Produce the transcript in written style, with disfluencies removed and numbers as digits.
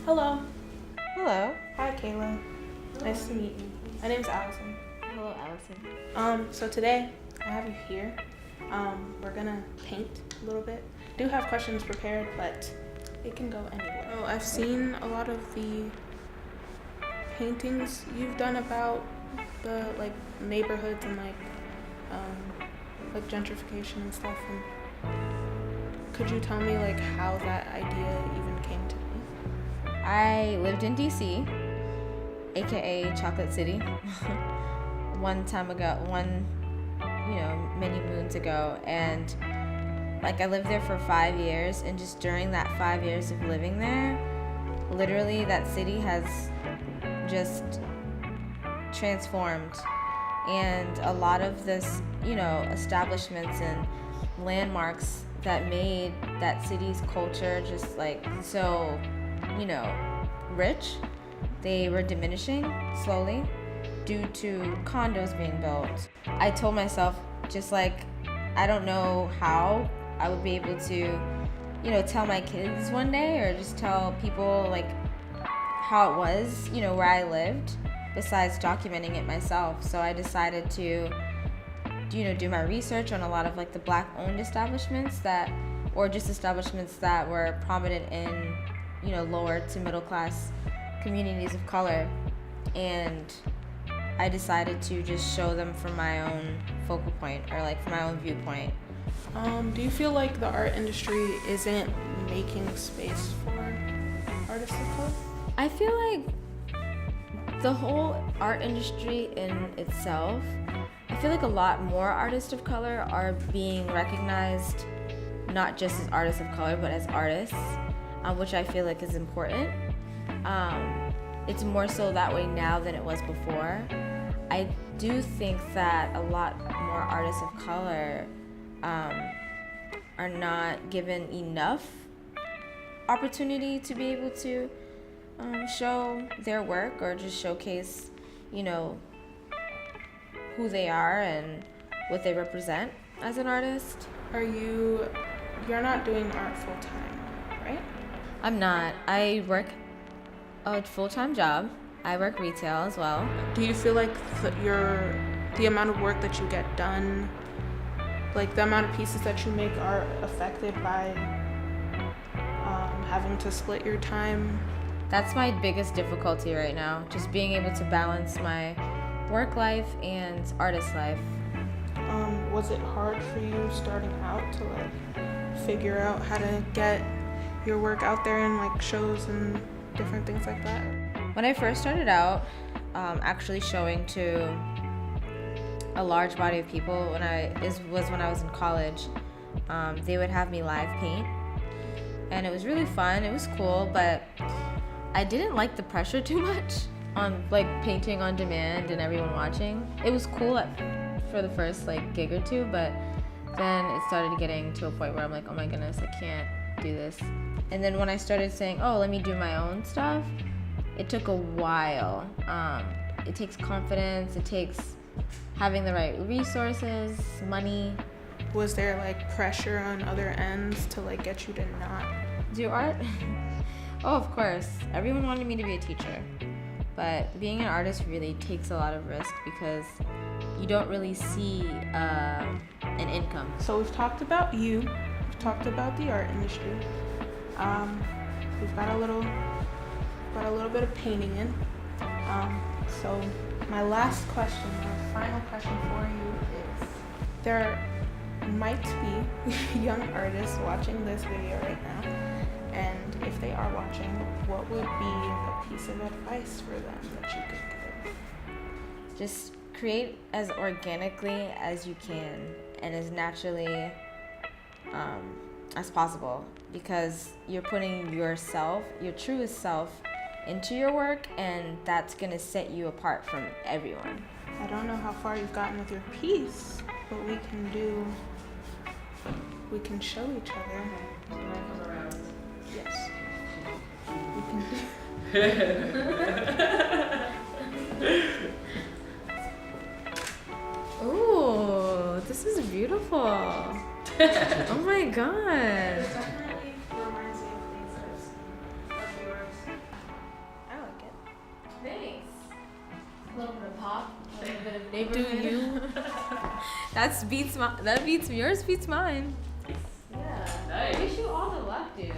Hello. Hello. Hi, Kayla. Nice to meet you. My name's Allison. Hello, Allison. So today I have you here. We're gonna paint a little bit. Do have questions prepared, but it can go anywhere. So I've seen a lot of the paintings you've done about the neighborhoods and gentrification and stuff. And could you tell me how that idea even came to be? I lived in DC, aka Chocolate City, many moons ago, and I lived there for 5 years, and just during that 5 years of living there, literally that city has just transformed, and a lot of this, establishments and landmarks that made that city's culture just so, rich, they were diminishing slowly due to condos being built. I told myself I don't know how I would be able to, tell my kids one day or just tell people how it was, where I lived, besides documenting it myself. So I decided to, do my research on a lot of the Black-owned establishments or just establishments that were prominent in, lower to middle class communities of color, and I decided to just show them from my own focal point or from my own viewpoint. Do you feel like the art industry isn't making space for artists of color? I feel like the whole art industry in itself, I feel like a lot more artists of color are being recognized, not just as artists of color, but as artists, which I feel like is important. It's more so that way now than it was before. I do think that a lot more artists of color are not given enough opportunity to be able to show their work or just showcase, who they are and what they represent as an artist. You're not doing art full time, right? I'm not. I work a full-time job. I work retail as well. Do you feel like the amount of work that you get done, the amount of pieces that you make, are affected by having to split your time? That's my biggest difficulty right now, just being able to balance my work life and artist life. Was it hard for you starting out to figure out how to get your work out there in shows and different things like that? When I first started out, actually showing to a large body of people when I was in college, they would have me live paint, and it was really fun. It was cool, but I didn't like the pressure too much on painting on demand and everyone watching. It was cool for the first gig or two, but then it started getting to a point where I'm like, oh my goodness, I can't do this. And then when I started saying, oh, let me do my own stuff, it took a while. It takes confidence, it takes having the right resources, money. Was there pressure on other ends to get you to not do art? Oh, of course. Everyone wanted me to be a teacher. But being an artist really takes a lot of risk because you don't really see an income. So we've talked about you, we've talked about the art industry. We've got a little bit of painting in. So my last question, my final question for you is, there might be young artists watching this video right now, and if they are watching, what would be a piece of advice for them that you could give? Just create as organically as you can and as naturally as possible, because you're putting yourself, your truest self, into your work, and that's gonna set you apart from everyone. I don't know how far you've gotten with your piece, but we can show each other. Yes. We can. Ooh, this is beautiful. Oh my god. It definitely reminds me of things that I've seen of yours. neighborhood. Do you? That beats yours beats mine. Yeah. Nice. I wish you all the luck, dude.